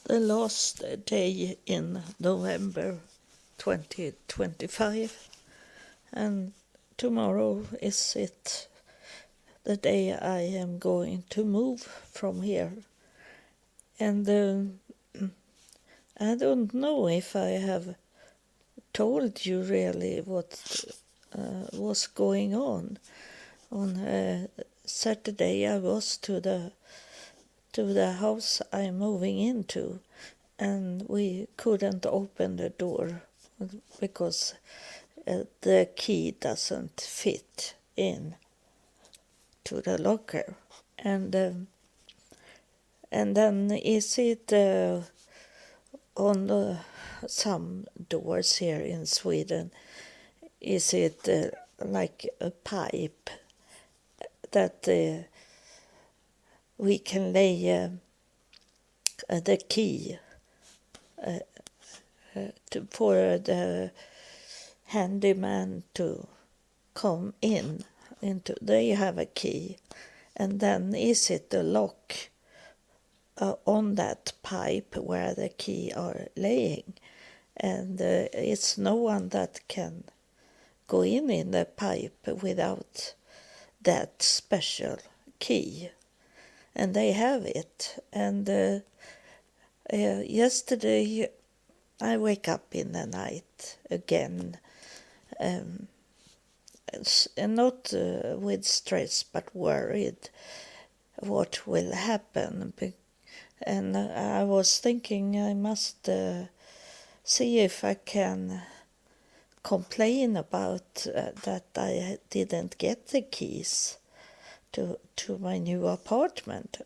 the last day in November 2025, and tomorrow is it the day I am going to move from here. And I don't know if I have told you really what was going on. On Saturday, I was to the house I'm moving into, and we couldn't open the door because the key doesn't fit in to the locker. And then is it on some doors here in Sweden, is it like a pipe that we can lay the key for the handyman to come into. They have a key, and then is it a lock on that pipe where the key are laying, and it's no one that can go in the pipe without that special key, and they have it. And yesterday I wake up in the night again, and not with stress but worried what will happen. And I was thinking I must see if I can complain about that I didn't get the keys to my new apartment.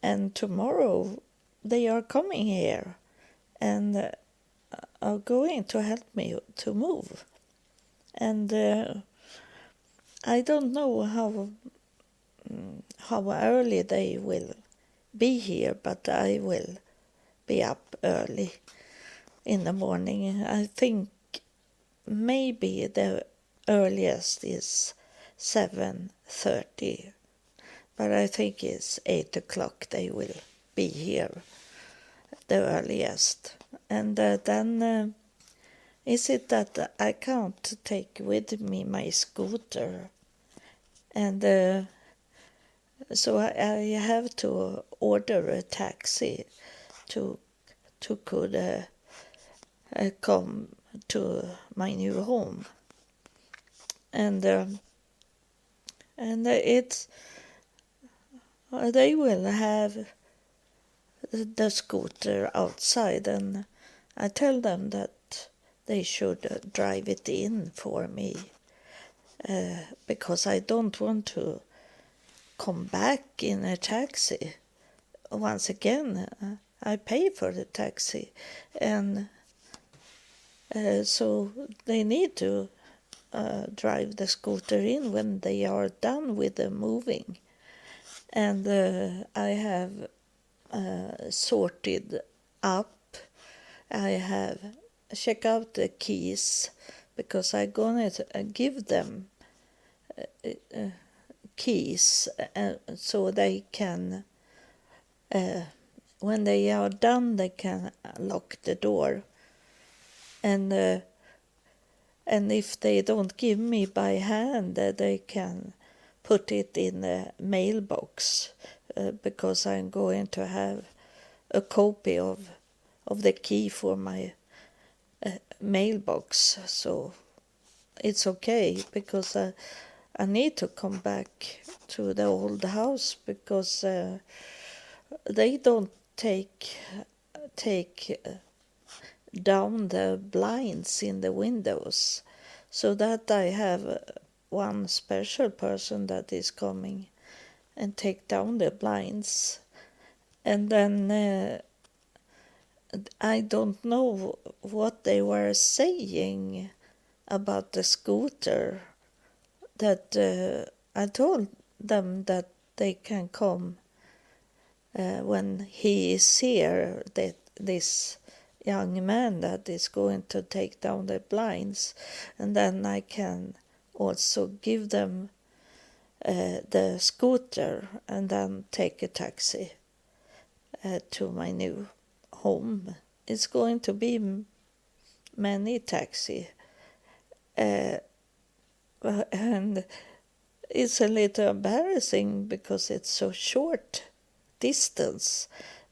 And tomorrow they are coming here and are going to help me to move. And I don't know how early they will be here, but I will be up early in the morning. I think maybe the earliest is 7:30, but I think it's 8 o'clock they will be here, the earliest. And then is it that I can't take with me my scooter, and so I have to order a taxi to could come to my new home. And it's they will have the scooter outside, and I tell them that they should drive it in for me, because I don't want to come back in a taxi. Once again, I pay for the taxi, and so they need to drive the scooter in when they are done with the moving. And I have sorted up. I have checked out the keys because I'm gonna give them keys so they can, when they are done, they can lock the door. And if they don't give me by hand, they can put it in the mailbox, because I'm going to have a copy of the key for my mailbox. So it's okay, because I need to come back to the old house, because they don't take down the blinds in the windows, so that I have one special person that is coming and take down the blinds. And then I don't know what they were saying about the scooter, that I told them that they can come when he is here, that this young man that is going to take down the blinds, and then I can also give them the scooter and then take a taxi to my new home. It's going to be many taxi, and it's a little embarrassing because it's so short distance,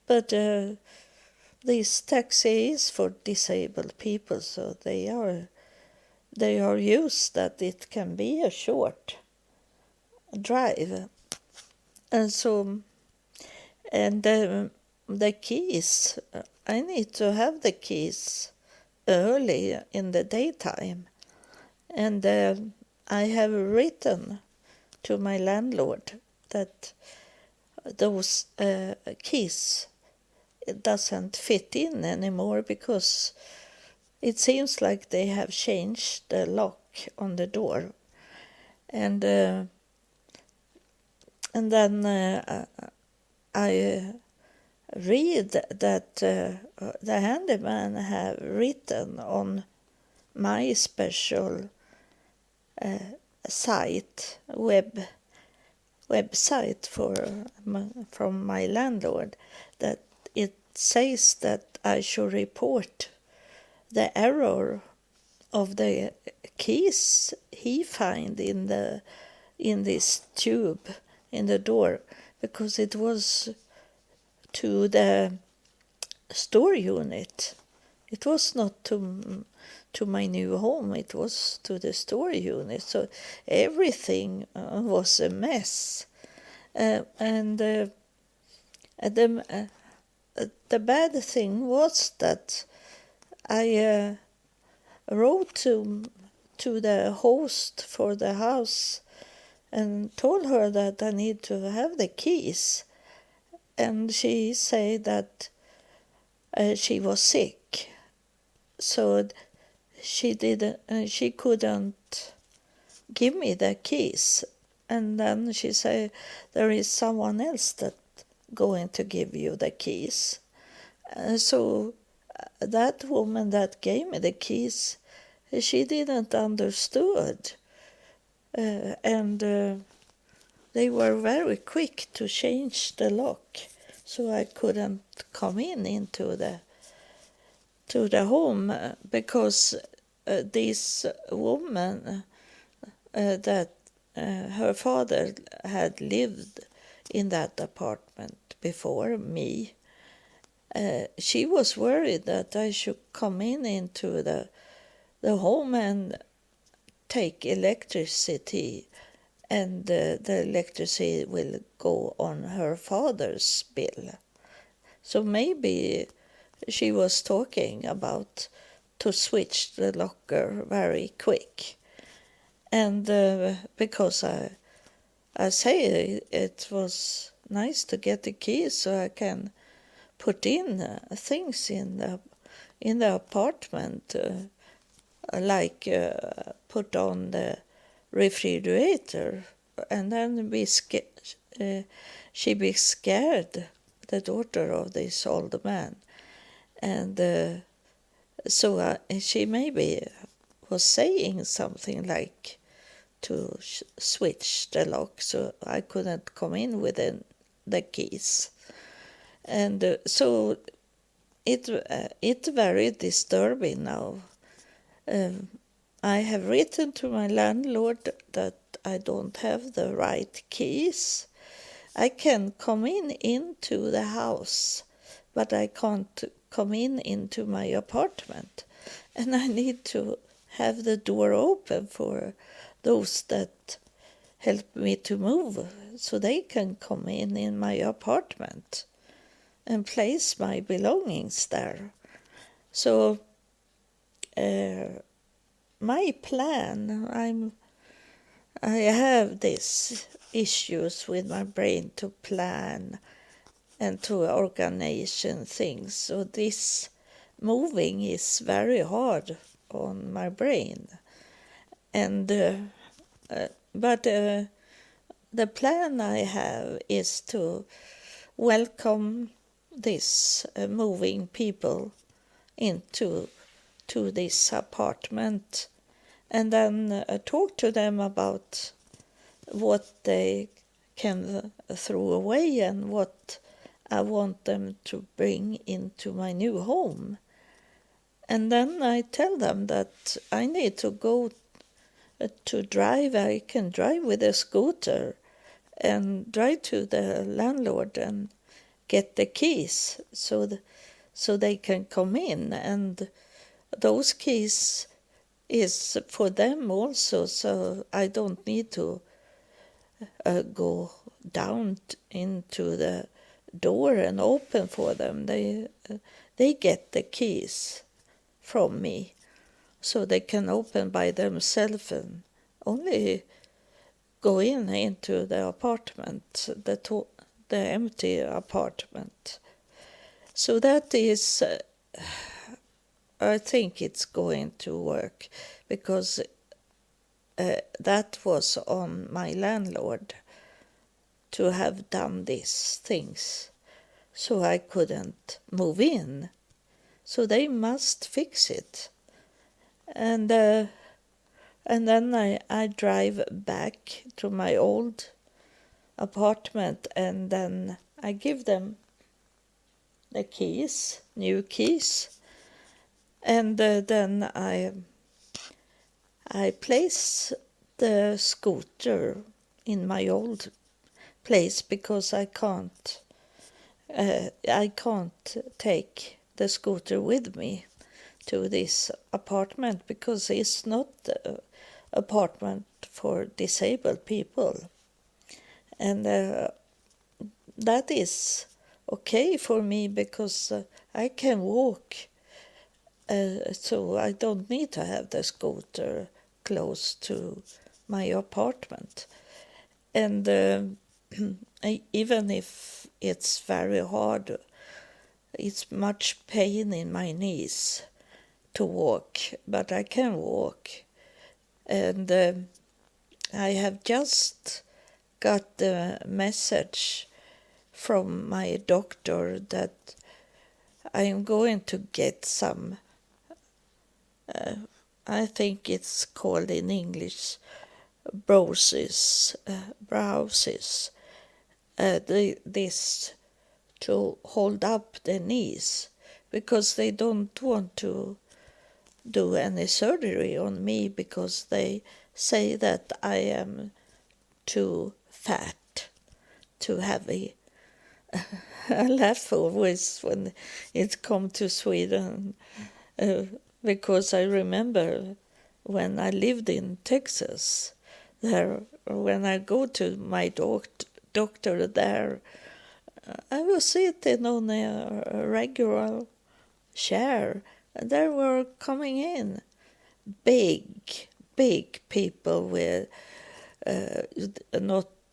but this taxi is for disabled people, so they are used that it can be a short drive, and so the keys. I need to have the keys early in the daytime, and I have written to my landlord that those keys doesn't fit in anymore because it seems like they have changed the lock on the door, and then I read that the handyman have written on my special website from my landlord, that it says that I should report the error of the keys he find in this tube in the door, because it was to the store unit. It was not to my new home, it was to the store unit. So everything was a mess. And the bad thing was that I wrote to the host for the house and told her that I need to have the keys. And she said that she was sick, so she couldn't give me the keys. And then she said, there is someone else that going to give you the keys. So that woman that gave me the keys, she didn't understood, and they were very quick to change the lock, so I couldn't come into the home, because this woman that her father had lived in that apartment before me, she was worried that I should come into the home and take electricity, and the electricity will go on her father's bill. So maybe she was talking about to switch the locker very quick. And because I say it was nice to get the keys so I can put in things in the apartment, like put on the refrigerator, and then she be scared, the daughter of this old man, and so she maybe was saying something like to switch the lock so I couldn't come in with the keys, and so it's very disturbing now. I have written to my landlord that I don't have the right keys. I can come into the house, but I can't come into my apartment. And I need to have the door open for those that help me to move, so they can come in my apartment and place my belongings there. So my plan, I have these issues with my brain to plan and to organization things. So this moving is very hard on my brain. And but the plan I have is to welcome this moving people into this apartment, and then talk to them about what they can throw away and what I want them to bring into my new home. And then I tell them that I need to go to drive. I can drive with a scooter and drive to the landlord and get the keys so they can come in. And those keys is for them also, so I don't need to go down into the door and open for them. They get the keys from me, so they can open by themselves and only go into the apartment, the empty apartment. So that is, I think it's going to work, because that was on my landlord to have done these things, so I couldn't move in. So they must fix it. And then I drive back to my old apartment, and then I give them the keys, new keys, and then I place the scooter in my old place, because I can't take the scooter with me to this apartment, because it's not the apartment for disabled people. And that is okay for me, because I can walk, so I don't need to have the scooter close to my apartment. And even if it's very hard, it's much pain in my knees to walk, but I can walk. And I have just got the message from my doctor that I am going to get some, I think it's called in English, browses, this to hold up the knees, because they don't want to do any surgery on me, because they say that I am too fat, too heavy. I laugh always when it comes to Sweden, because I remember when I lived in Texas, there, when I go to my doctor there, I was sitting on a regular chair, and there were coming in big people with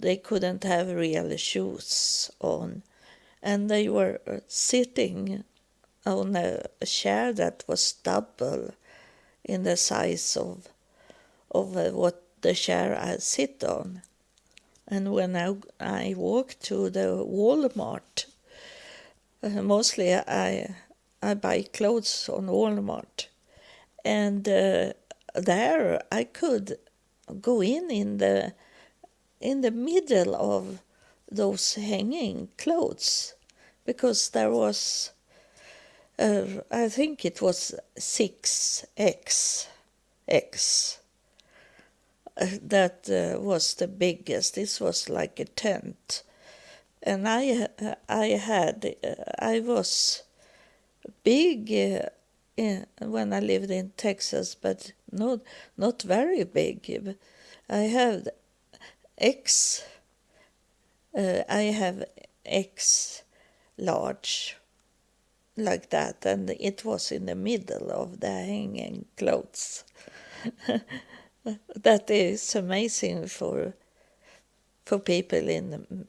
they couldn't have real shoes on, and they were sitting on a chair that was double in the size of what the chair I sit on. And when I walk to the Walmart, mostly I buy clothes on Walmart, and there I could go in the middle of those hanging clothes, because there was I think it was 6X that was the biggest. This was like a tent, and I was big when I lived in Texas, but not very big. I have X large, like that, and it was in the middle of the hanging clothes. That is amazing for people in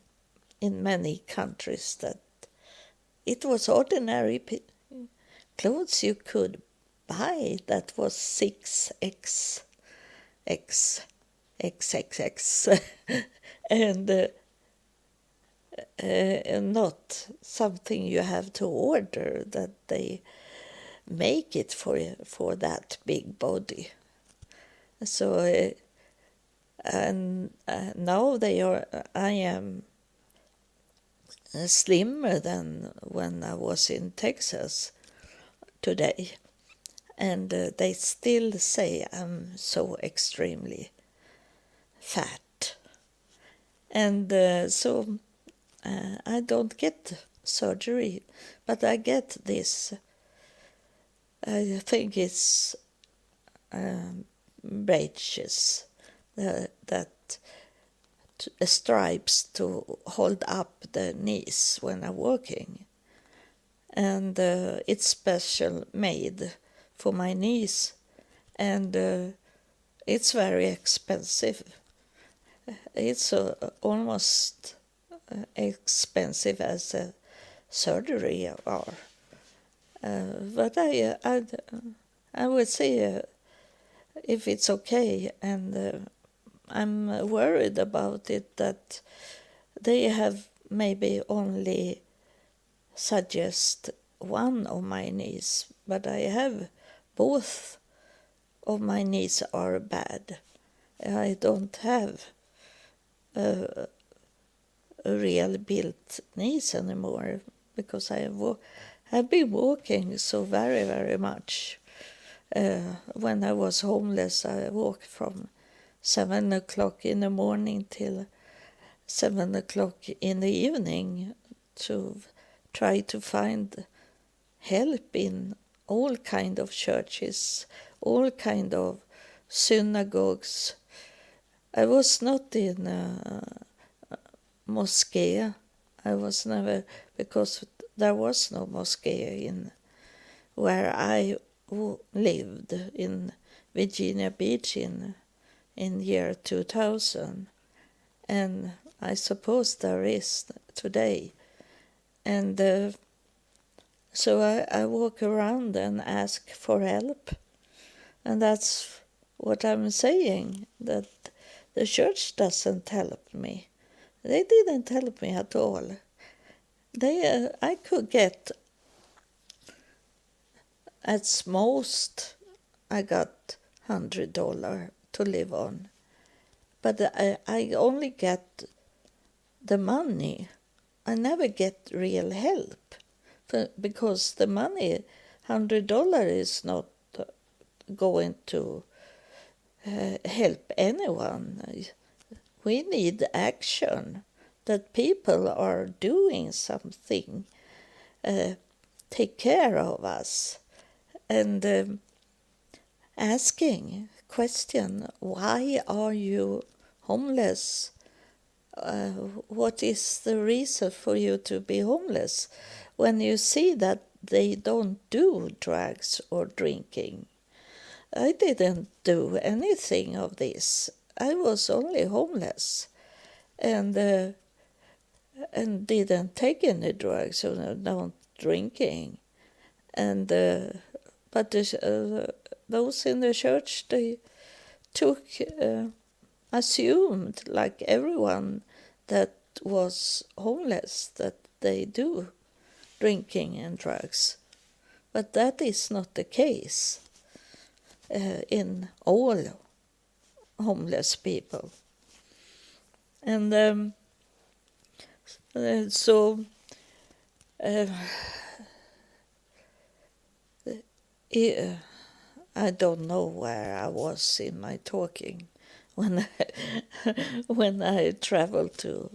many countries, that it was ordinary clothes you could buy that was 6X, XXX, and not something you have to order, that they make it for that big body. So and now I am slimmer than when I was in Texas today. And they still say I'm so extremely fat. And so I don't get surgery, but I get this. I think it's braces that stripes to hold up the knees when I'm working. And it's special made for my knees. And it's very expensive. It's almost expensive as a surgery are. But I would say if it's okay, and I'm worried about it that they have maybe only suggest one of my knees, but I have both of my knees are bad. I don't have a real built knees anymore because I've been walking so very, very much. When I was homeless, I walked from 7 o'clock in the morning till 7 o'clock in the evening to try to find help in all kind of churches, all kind of synagogues. I was not in a mosque. I was never, because there was no mosque in where I lived in Virginia Beach in year 2000. And I suppose there is today. And so I walk around and ask for help. And that's what I'm saying, that the church doesn't help me. They didn't help me at all. I could get, at most, I got $100 to live on. But I only get the money. I never get real help. Because the money, $100 is not going to help anyone. We need action, that people are doing something, take care of us, and asking question, why are you homeless? What is the reason for you to be homeless? When you see that they don't do drugs or drinking. I didn't do anything of this. I was only homeless, and didn't take any drugs or not drinking. And but those in the church, they took assumed, like everyone that was homeless, that they do drinking and drugs. But that is not the case in all homeless people. And so I don't know where I was in my talking when when I traveled to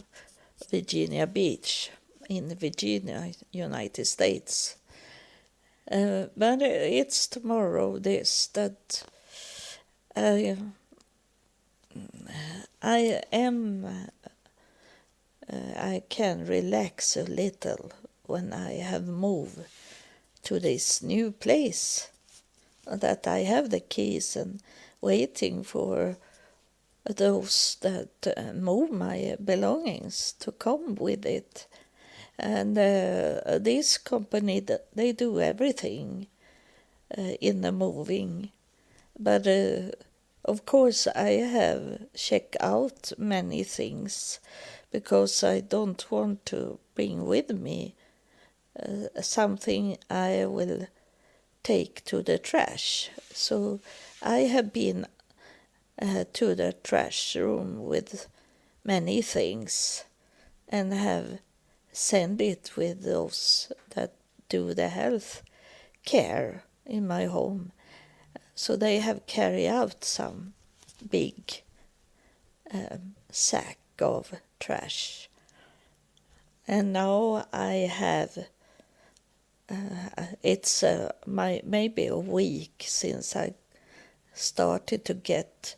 Virginia Beach in Virginia, United States. But it's tomorrow this that I can relax a little when I have moved to this new place, that I have the keys and waiting for those that move my belongings to come with it. And this company, they do everything in the moving. But of course I have checked out many things because I don't want to bring with me something I will take to the trash. So I have been to the trash room with many things and have send it with those that do the health care in my home. So they have carried out some big sack of trash. And now I have, it's maybe a week since I started to get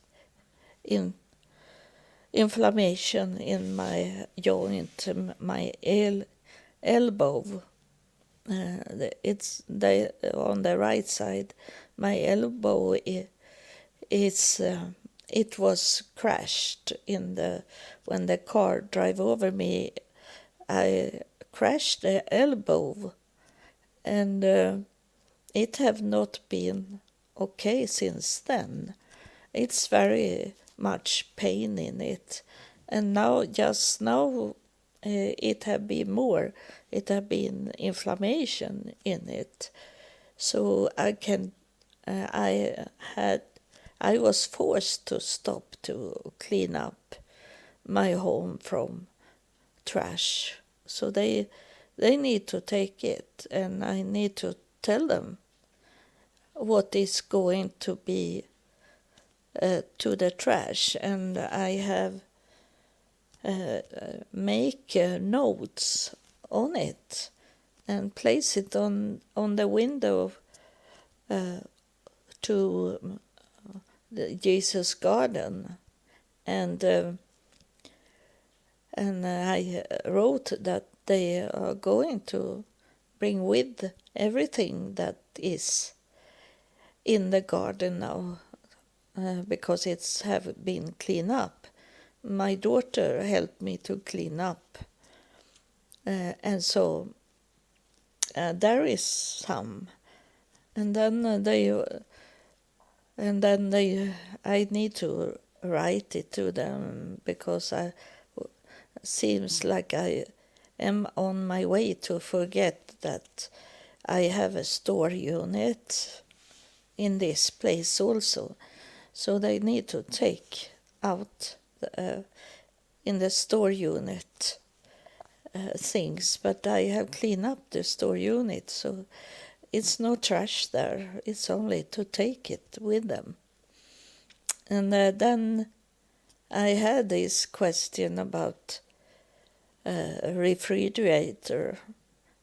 inflammation in my joint, my elbow. It's on the right side. My elbow is it was crashed when the car drove over me. I crashed the elbow, and it have not been okay since then. It's very much pain in it, and just now it have been more. It have been inflammation in it, so I was forced to stop to clean up my home from trash. So they need to take it, and I need to tell them what is going to be to the trash, and I have make notes on it and place it on the window to the Jesus garden, and I wrote that they are going to bring with everything that is in the garden now, because it's have been cleaned up. My daughter helped me to clean up, and so there is some, and then I need to write it to them, because seems like I am on my way to forget that I have a store unit in this place also. So they need to take out in the store unit things, but I have cleaned up the store unit, so it's no trash there. It's only to take it with them. And then I had this question about a refrigerator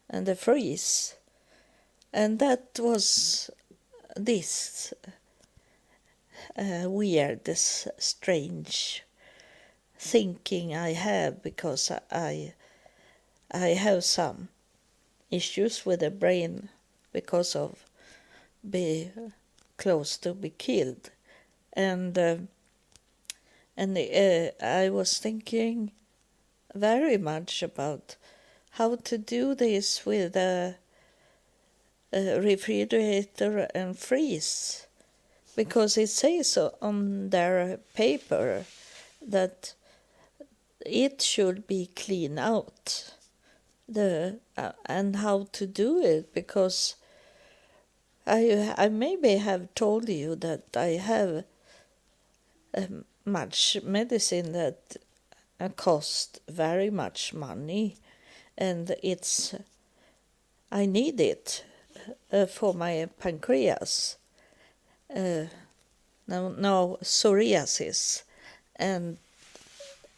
and the freeze, and that was this weird, this strange thinking I have, because I have some issues with the brain because of be close to be killed, and I was thinking very much about how to do this with a refrigerator and freeze, because it says on their paper that it should be cleaned out, and how to do it, because I maybe have told you that I have much medicine that cost very much money, and I need it for my pancreas, no psoriasis, and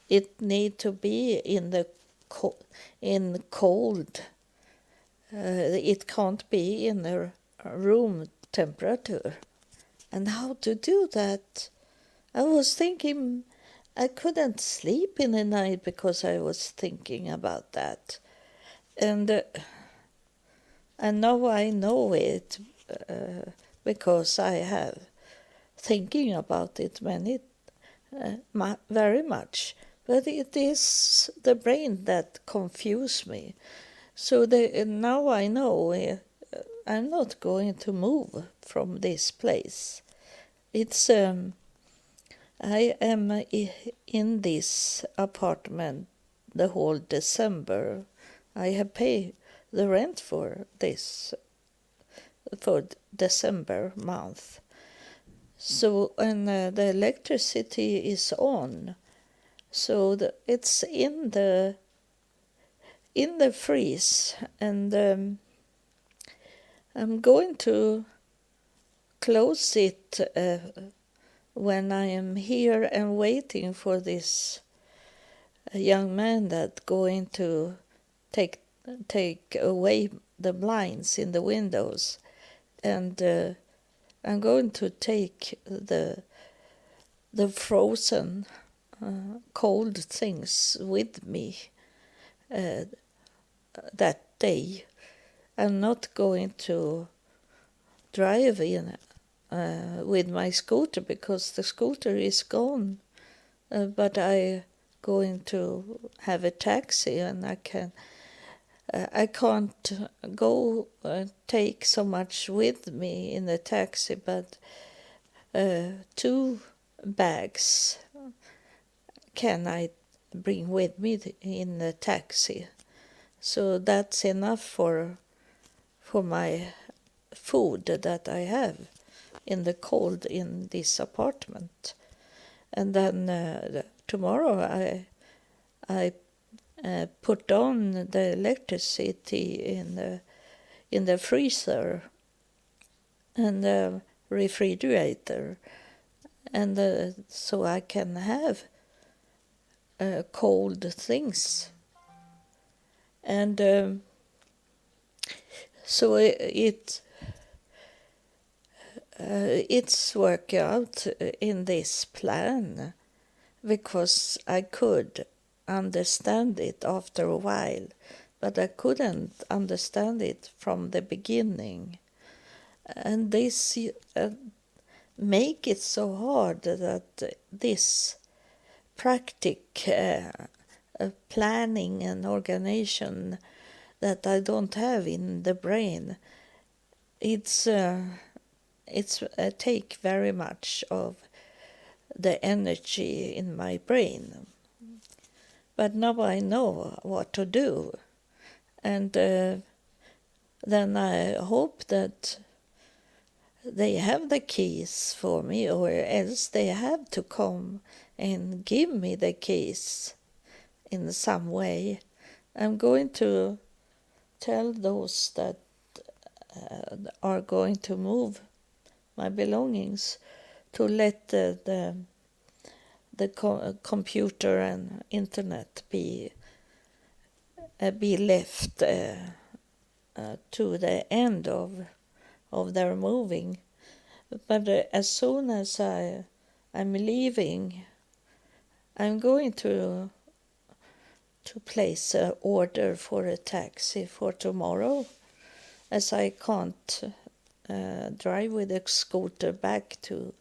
it need to be in cold. It can't be in the room temperature. And how to do that? I was thinking I couldn't sleep in the night because I was thinking about that. And now I know it because I have thinking about it very much. But it is the brain that confused me. So now I know I'm not going to move from this place. It's I am in this apartment the whole December. I have paid the rent for December month. So, and the electricity is on. So it's in the in the freeze, and I'm going to close it when I am here and waiting for this young man that going to take away the blinds in the windows, and I'm going to take the frozen cold things with me that day. I'm not going to drive in with my scooter because the scooter is gone, but I going to have a taxi, and I can't go take so much with me in the taxi, but 2 bags can I bring with me in the taxi. So that's enough for my food that I have in the cold in this apartment. And then tomorrow I put on the electricity in the freezer and the refrigerator, and so I can have cold things. And so it's worked out in this plan, because I could understand it after a while, but I couldn't understand it from the beginning. And this make it so hard that this practic planning and organization that I don't have in the brain, it's take very much of the energy in my brain. But now I know what to do, and then I hope that they have the keys for me, or else they have to come and give me the keys in some way. I'm going to tell those that are going to move my belongings to let the computer and internet be left to the end of their moving. But as soon as I'm leaving, I'm going to place an order for a taxi for tomorrow, as I can't drive with a scooter back to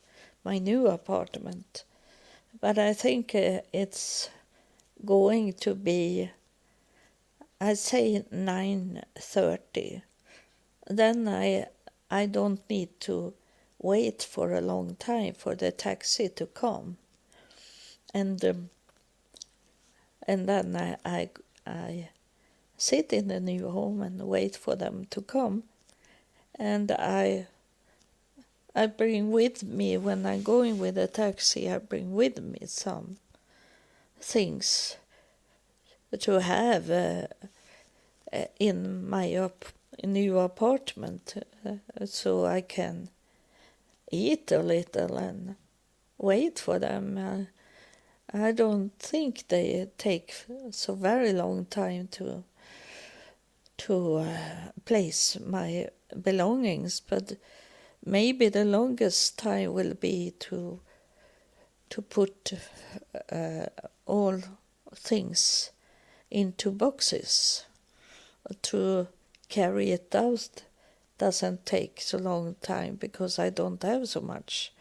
my new apartment. But I think it's going to be, I say 9:30. Then I don't need to wait for a long time for the taxi to come, and then I sit in the new home and wait for them to come, and I bring with me, when I'm going with a taxi, I bring with me some things to have in my new apartment, so I can eat a little and wait for them. I don't think they take so very long time to place my belongings, but maybe the longest time will be to put all things into boxes. To carry it out doesn't take so long time, because I don't have so much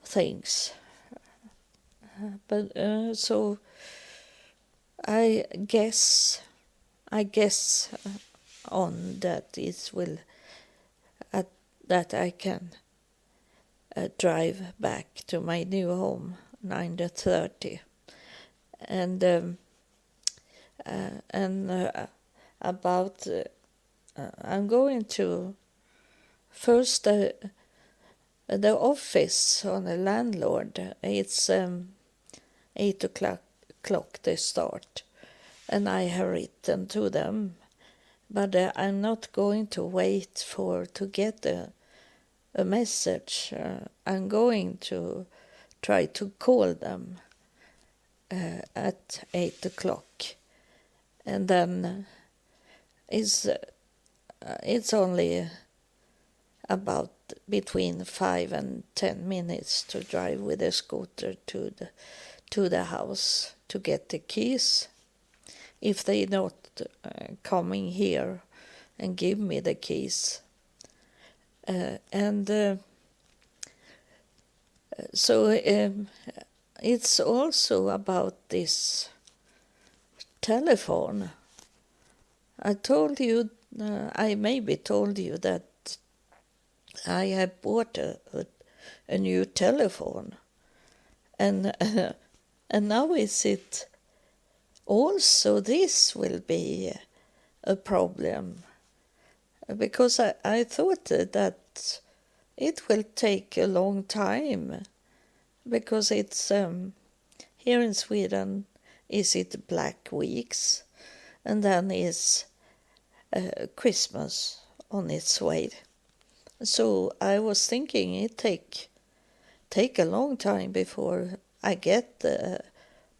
things. But so I guess on that it will that I can drive back to my new home 9:30, and about I'm going to first the office on the landlord. It's 8 o'clock they start, and I have written to them, but I'm not going to wait to get a message. I'm going to try to call them at 8 o'clock, and then it's only about between 5 and 10 minutes to drive with a scooter to the house to get the keys. If they're not coming here and give me the keys. So it's also about this telephone. I maybe told you that I have bought a new telephone, and and now is it also this will be a problem, because I thought that it will take a long time, because it's here in Sweden is it Black Weeks, and then is Christmas on its way. So I was thinking it take a long time before I get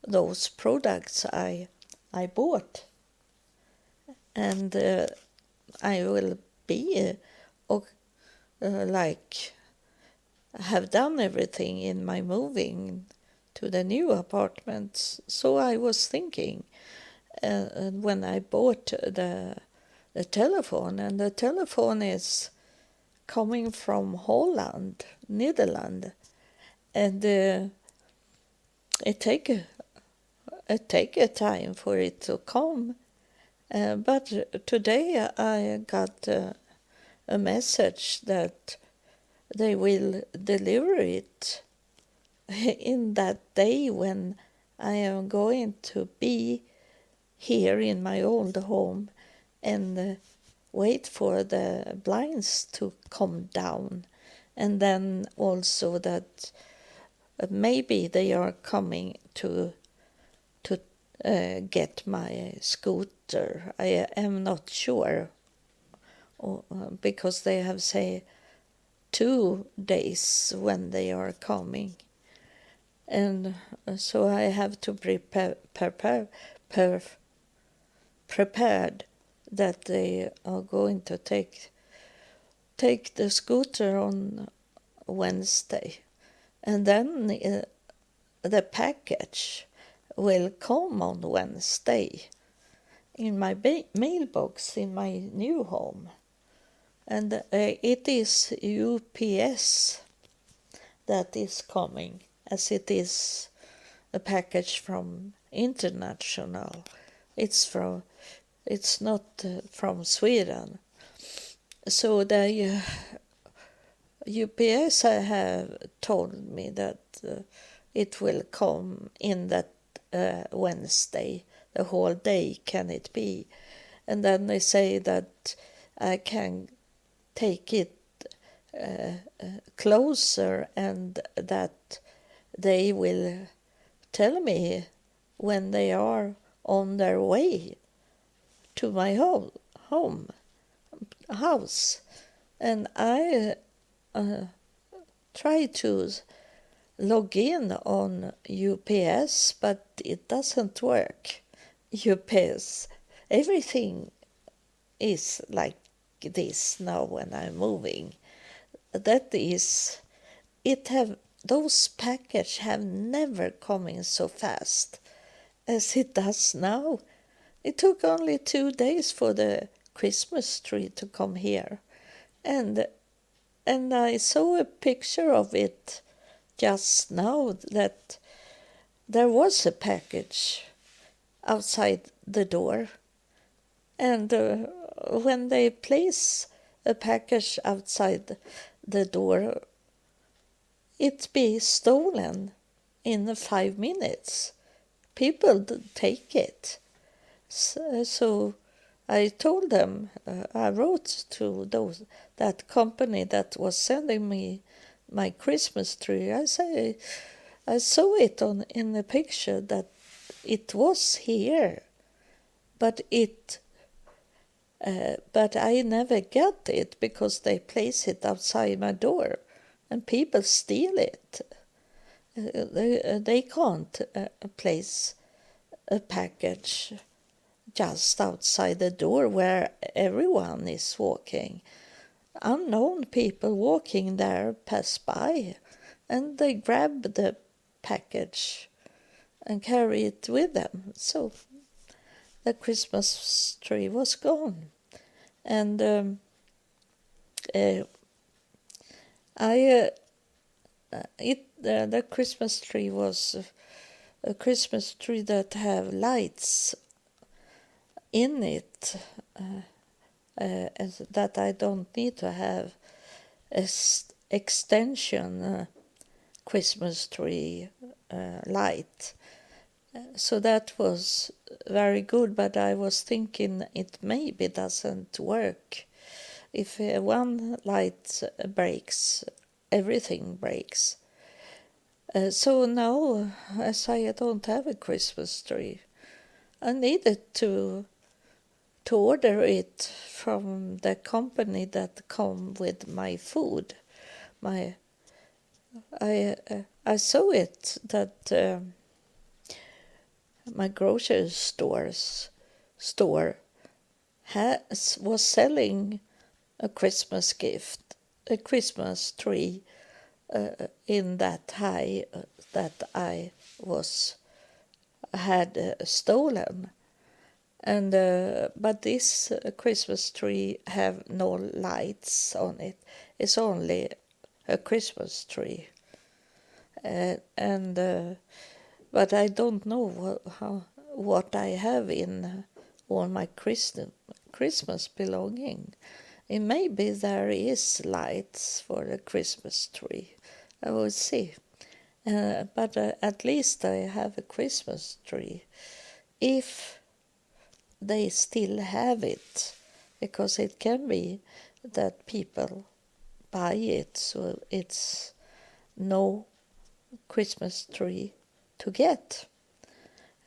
those products I bought, and I will be like have done everything in my moving to the new apartments. So I was thinking when I bought the telephone, and the telephone is coming from Holland, Netherlands, and it take a time for it to come. But today I got a message that they will deliver it in that day when I am going to be here in my old home and wait for the blinds to come down, and then also that maybe they are coming to get my scooter. I am not sure, because they have say 2 days when they are coming, and so I have to prepared that they are going to take the scooter on Wednesday, and then the package will come on Wednesday in my mailbox in my new home, and it is UPS that is coming, as it is a package from international. It's not from Sweden. So the UPS have told me that it will come in that Wednesday, the whole day can it be. And then they say that I can take it closer, and that they will tell me when they are on their way to my house. And I try to log in on UPS, but it doesn't work. UPS, everything is like this now when I'm moving. That is, those packages have never come in so fast as it does now. It took only 2 days for the Christmas tree to come here, and I saw a picture of it just now, that there was a package outside the door, and when they place a package outside the door, it be stolen in 5 minutes. People take it. So I told them, I wrote to that company that was sending me my Christmas tree. I say, I saw it in the picture that it was here, but but I never get it because they place it outside my door and people steal it. They can't place a package just outside the door where everyone is walking. Unknown people walking there pass by and they grab the package and carry it with them. So the Christmas tree was gone. And the Christmas tree was a Christmas tree that have lights in it, that I don't need to have a extension Christmas tree light. So that was very good, but I was thinking it maybe doesn't work. If one light breaks, everything breaks. So now, as I don't have a Christmas tree, I needed to order it from the company that come with my food. I saw it that my grocery store was selling a Christmas gift, a Christmas tree in that high that I had stolen. And but this Christmas tree have no lights on it. It's only a Christmas tree. But I don't know what I have in all my Christmas belonging. And maybe there is lights for the Christmas tree. I will see. But at least I have a Christmas tree. If they still have it, because it can be that people buy it, so it's no Christmas tree to get.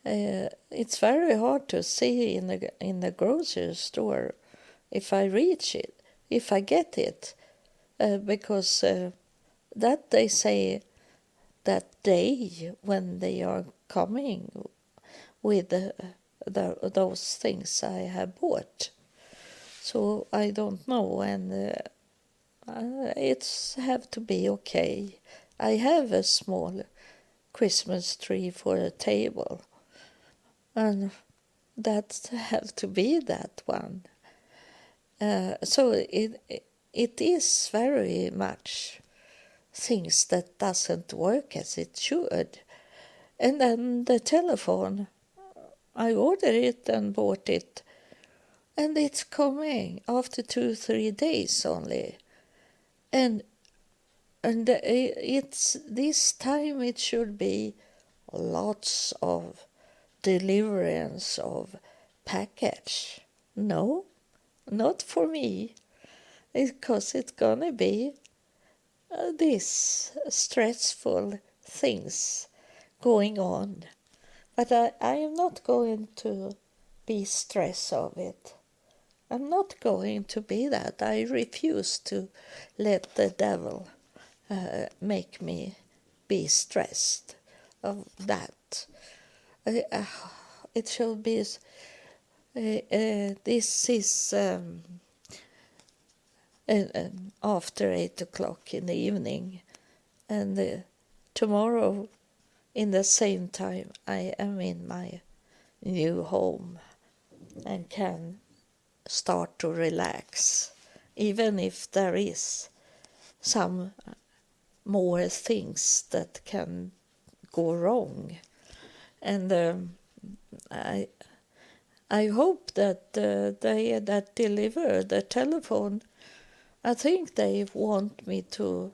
It's very hard to see in the grocery store if I reach it, if I get it, because that they say that day when they are coming with those things I have bought. So I don't know, and it's have to be okay. I have a small Christmas tree for a table, and that have to be that one. So it is very much things that doesn't work as it should. And then the telephone, I ordered it and bought it, and it's coming after 2-3 days only. And it's this time it should be lots of deliverance of package. No, not for me, because it's gonna be these stressful things going on. But I am not going to be stressed of it. I'm not going to be that. I refuse to let the devil make me be stressed of that. It should be. This is after 8 o'clock in the evening, and tomorrow, in the same time, I am in my new home and can start to relax, even if there is some more things that can go wrong. And I hope that they that deliver the telephone, I think they want me to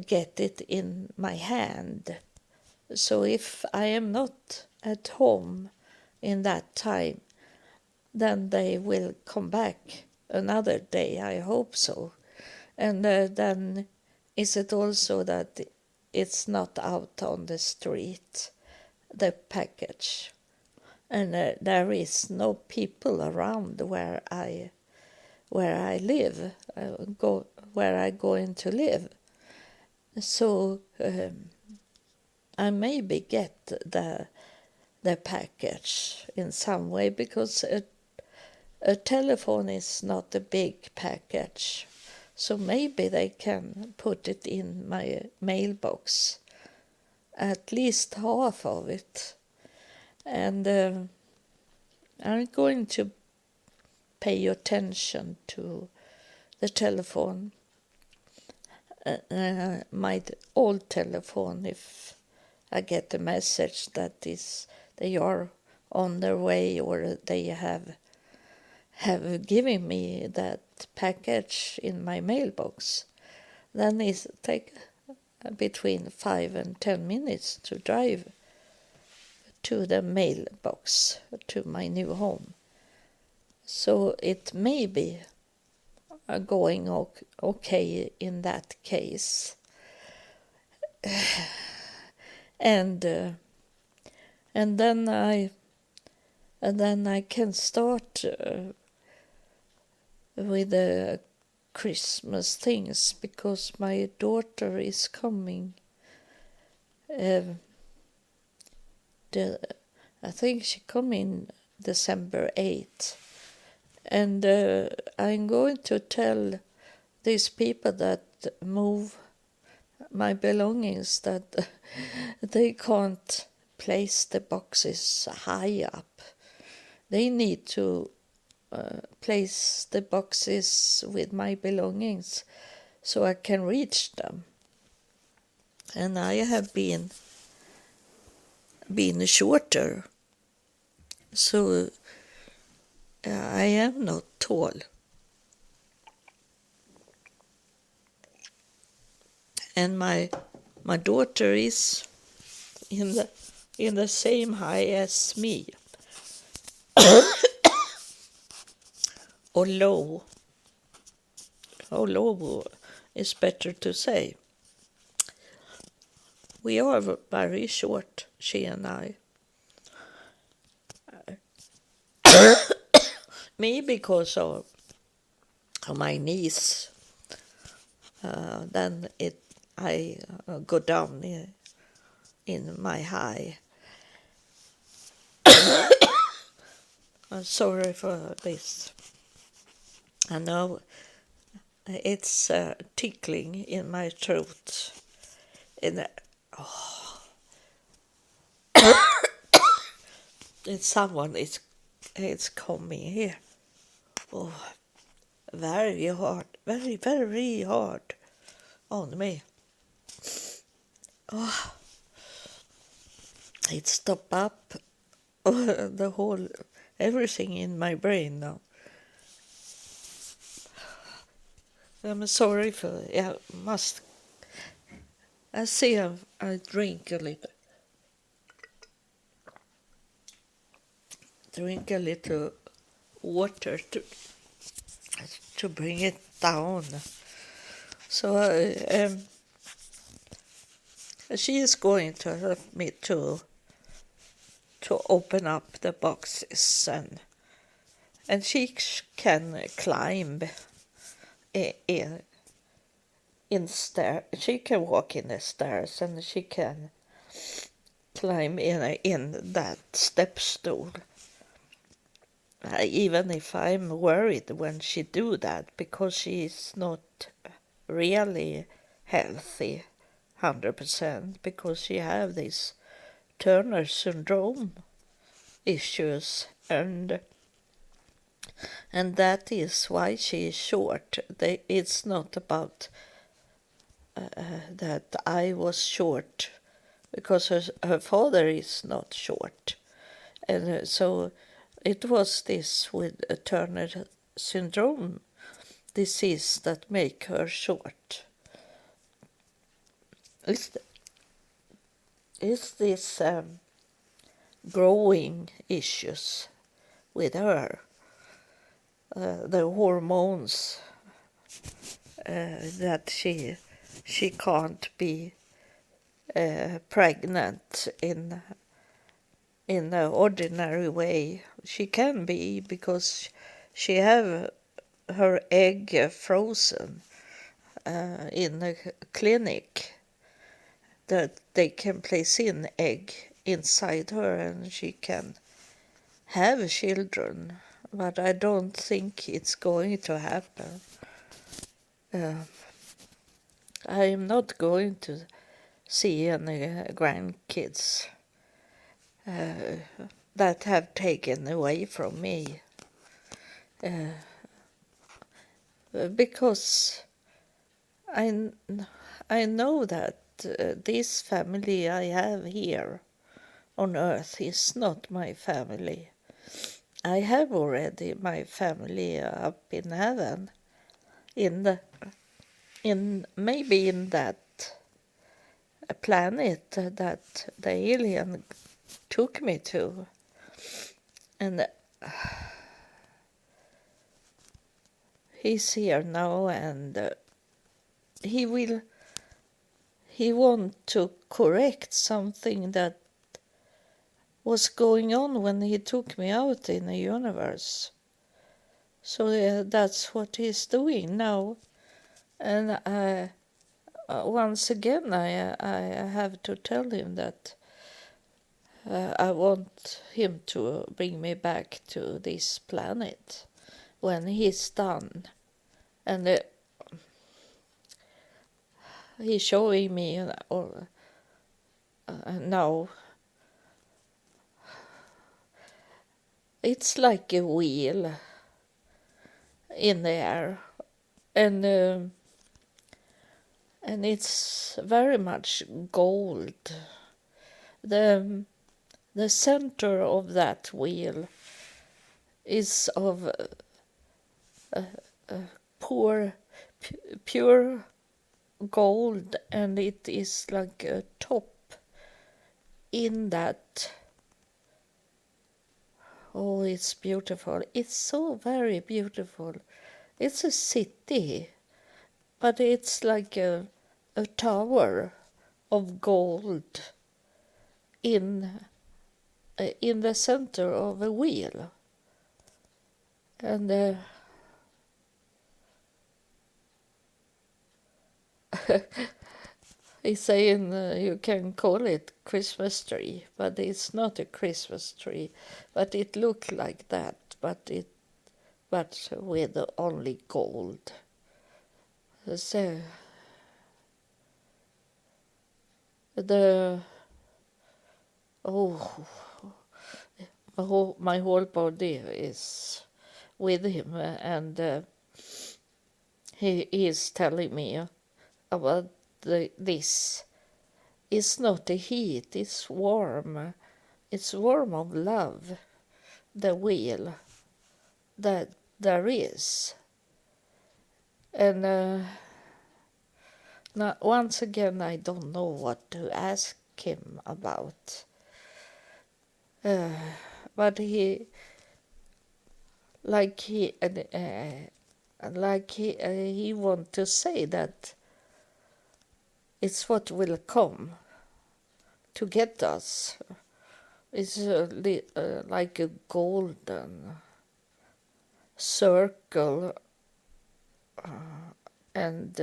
get it in my hand. So if I am not at home in that time, then they will come back another day, I hope so. And then is it also that it's not out on the street, the package. and there is no people around where I live, where I going to live. So I maybe get the package in some way, because a telephone is not a big package. So maybe they can put it in my mailbox, at least half of it. And I'm going to pay attention to the telephone, my old telephone, if I get a message that they are on their way, or they have given me that package in my mailbox. Then it take between 5 and 10 minutes to drive to the mailbox, to my new home. So it may be going okay in that case. And then I can start with the Christmas things, because my daughter is coming. I think she come in December 8th. And I'm going to tell these people that move my belongings that they can't place the boxes high up. They need to place the boxes with my belongings so I can reach them. And I have been shorter, so I am not tall. And my daughter is in the same height as me. Or low. Or low is better to say. We are very short, she and I. Me because of my knees. Then I go down in my high. I'm sorry for this. I know it's tickling in my throat. It's someone it's coming here. Oh, very hard, very, very hard on me. Oh, it stopped up the whole, everything in my brain now. I'm sorry for, I see I drink a little. Drink a little water to bring it down. So she is going to help me to open up the boxes, and she can climb in stair. She can walk in the stairs, and she can climb in that step stool. Even if I'm worried when she do that, because she is not really healthy 100%, because she have this Turner syndrome issues, and that is why she is short. It's not about that I was short, because her father is not short, and so it was this with a Turner syndrome disease that make her short. Is this growing issues with her? The hormones that she can't be pregnant in in an ordinary way. She can be, because she have her egg frozen in a clinic, that they can place in egg inside her and she can have children. But I don't think it's going to happen. I am not going to see any grandkids that have taken away from me. Because I know that this family I have here on earth is not my family. I have already my family up in heaven, maybe in that planet that the alien took me to, and he's here now, and he want to correct something that was going on when he took me out in the universe. So that's what he's doing now. And once again, I have to tell him that I want him to bring me back to this planet when he's done. And he's showing me now. It's like a wheel in the air, and it's very much gold. The center of that wheel is of pure gold, and it is like a top in that. Oh, it's beautiful. It's so very beautiful. It's a city, but it's like a tower of gold in the center of a wheel. And he's saying you can call it Christmas tree, but it's not a Christmas tree. But it looked like that, but with only gold. So my whole body is with him, and he is telling me about this. It's not the heat, it's warm. It's warm of love, the wheel that there is. And now, once again, I don't know what to ask him about. But he want to say that it's what will come to get us. It's like a golden circle, and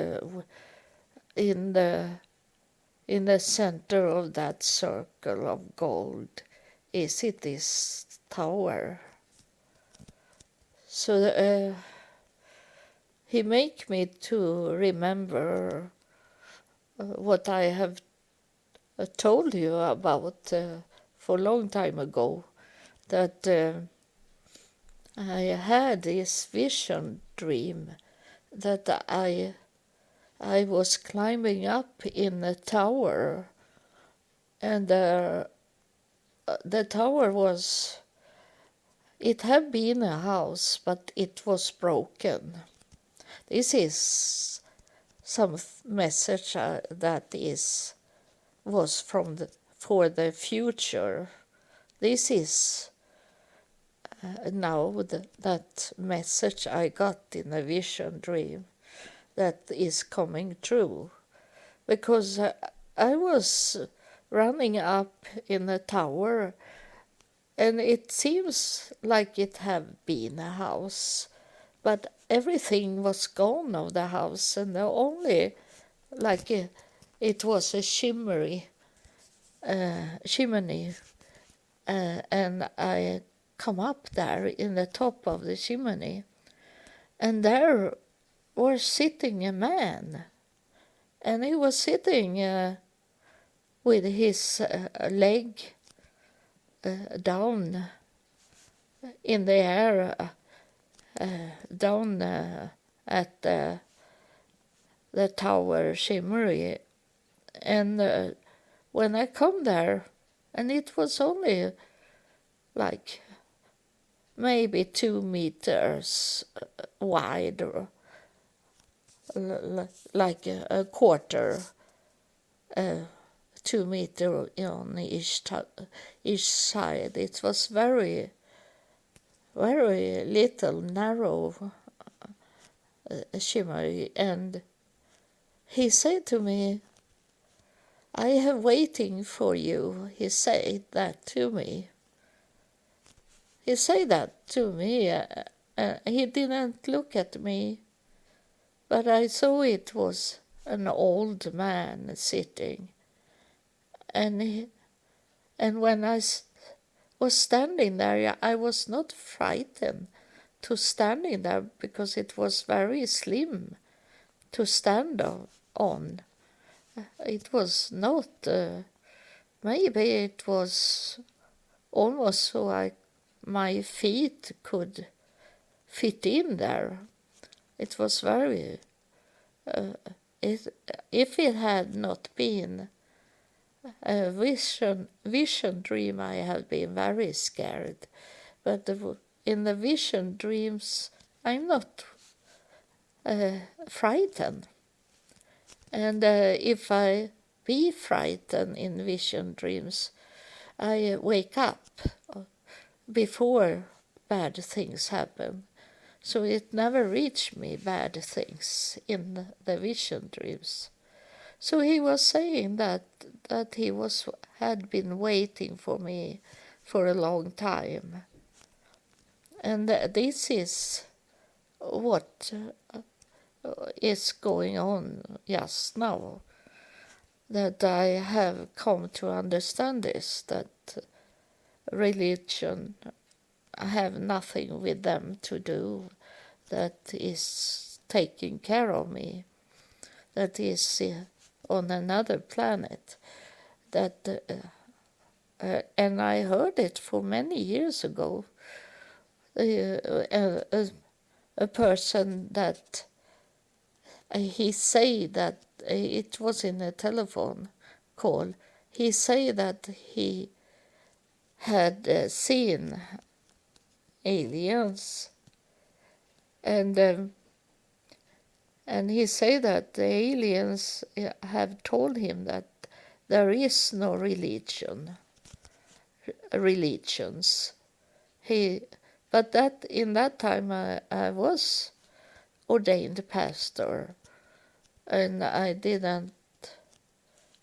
in the center of that circle of gold is this tower. So he make me to remember what I have told you about for a long time ago, that I had this vision dream that I was climbing up in a tower, and the tower was, it had been a house, but it was broken. This is some message that was for the future. This is now that message I got in a vision dream that is coming true, because I was running up in a tower, and it seems like it have been a house, but everything was gone of the house, and the only like it was a chimney, and I come up there in the top of the chimney, and there was sitting a man, and he was sitting with his leg down in the air, down at the tower chimney. And when I come there, and it was only like maybe 2 meters wide, or like a quarter, 2 meter on each side. It was very, very little, narrow shimmery, and he said to me, "I have waiting for you." He said that to me. He said that to me. He didn't look at me, but I saw it was an old man sitting. And when I was standing there, I was not frightened to standing there, because it was very slim to stand on. It was not, maybe it was almost so my feet could fit in there. It was very, if it had not been a vision dream, I have been very scared. But in the vision dreams, I'm not frightened. And if I be frightened in vision dreams, I wake up before bad things happen. So it never reached me, bad things, in the vision dreams. So he was saying that he had been waiting for me for a long time. And this is what is going on just now, that I have come to understand this, that religion have nothing with them to do, that is taking care of me, that is on another planet, that and I heard it for many years ago. A person that he say that it was in a telephone call. He say that he had seen aliens, and he say that the aliens have told him that there is no religions. But that in that time I was ordained pastor, and I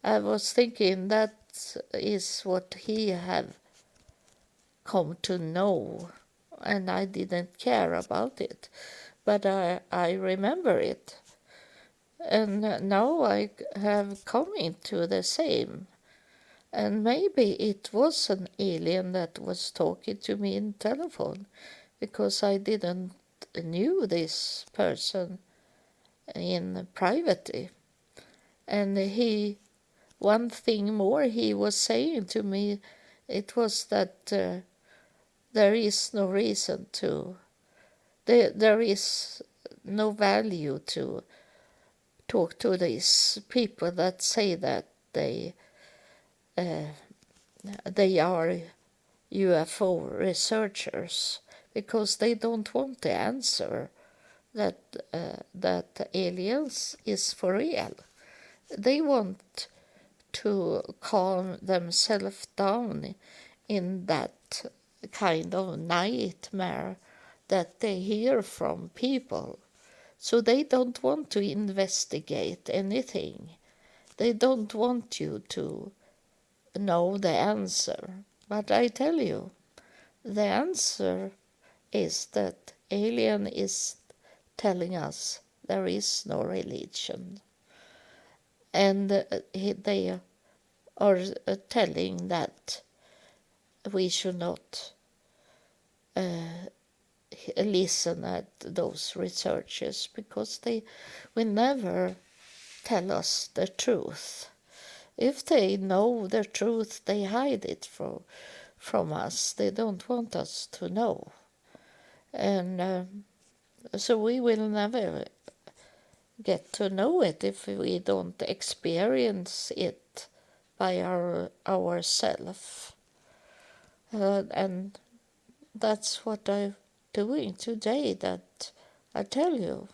was thinking that is what he have come to know, and I didn't care about it. But I remember it, and now I have come into the same. And maybe it was an alien that was talking to me in telephone, because I didn't knew this person in privately. And one thing more he was saying to me, it was that there is no reason to, there is no value to talk to these people that say that they are UFO researchers, because they don't want the answer that aliens is for real. They want to calm themselves down in that kind of nightmare that they hear from people. So they don't want to investigate anything. They don't want you to know the answer. But I tell you, the answer is that alien is telling us there is no religion. And they are telling that we should not listen at those researchers because they will never tell us the truth. If they know the truth, they hide it from us. They don't want us to know. And so we will never get to know it if we don't experience it by ourselves. And that's what I'm doing today, that I tell you.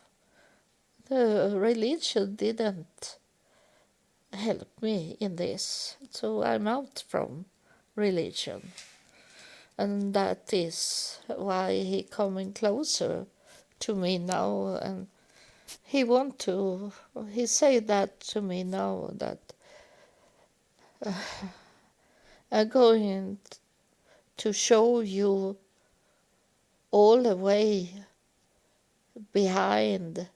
The religion didn't help me in this, so I'm out from religion. And that is why he coming closer to me now, and he say that to me now, that I'm going to show you all the way beyond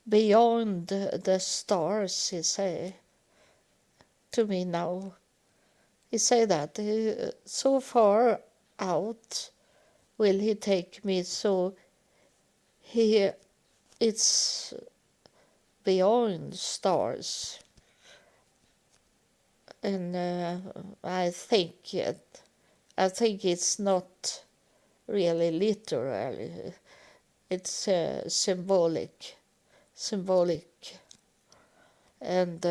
the stars, he say to me now. He say that so far out will he take me, so it's beyond stars. And I think it's not really literal. It's symbolic, and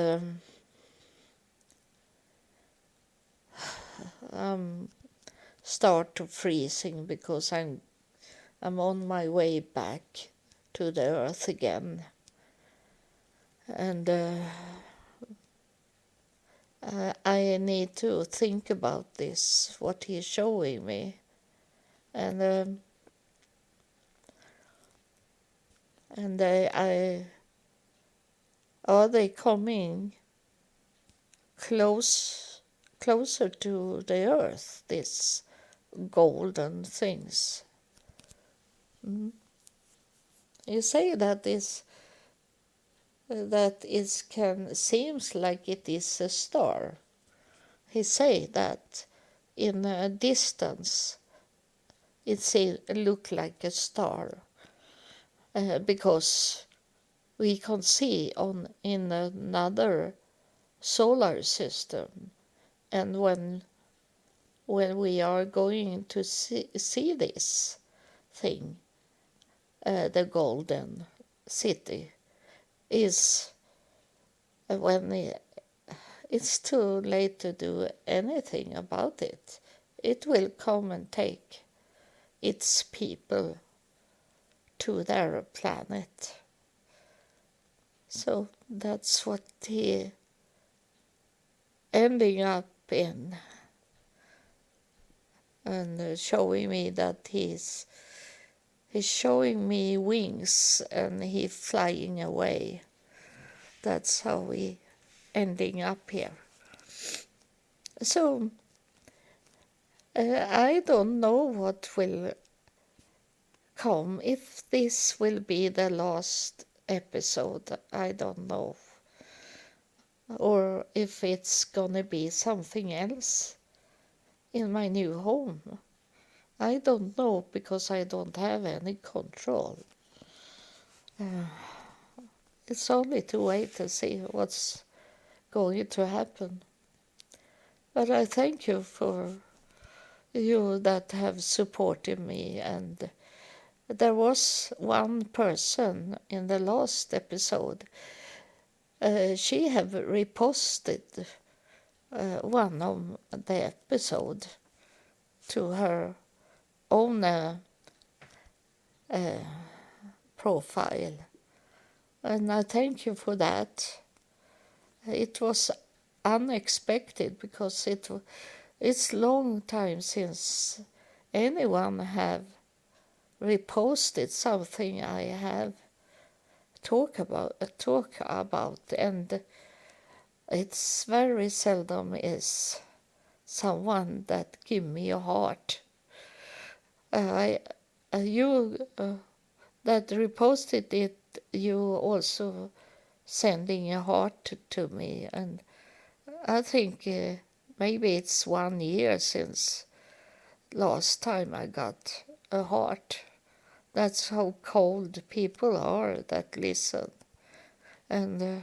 I'm start to freezing because I'm on my way back to the earth again, and I need to think about this, what he's showing me, and are they coming closer to the earth, these golden things? You say that can seems like it is a star. He say that in a distance it look like a star, because we can see in another solar system, and when we are going to see this thing, the golden city, is when it's too late to do anything about it. It will come and take its people to their planet. So that's what he ending up in, and showing me that he's showing me wings and he's flying away. That's how we ending up here. So I don't know what will come, if this will be the last episode, I don't know, or if it's gonna be something else in my new home. I don't know, because I don't have any control. It's only to wait to see what's going to happen. But I thank you for you that have supported me, and there was one person in the last episode. She have reposted one of the episode to her own profile, and I thank you for that. It was unexpected, because it's long time since anyone have reposted something I have talk about, and it's very seldom is someone that give me a heart. I you that reposted it, you also sending a heart to me, and I think maybe it's 1 year since last time I got a heart. That's how cold people are that listen, and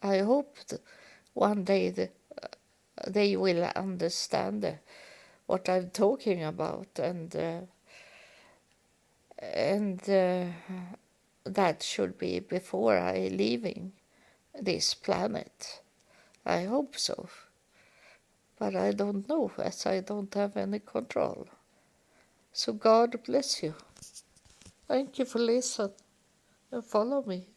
I hope that one day they will understand what I'm talking about, and that should be before I leaving this planet. I hope so, but I don't know, as I don't have any control. So God bless you. Thank you for listening and follow me.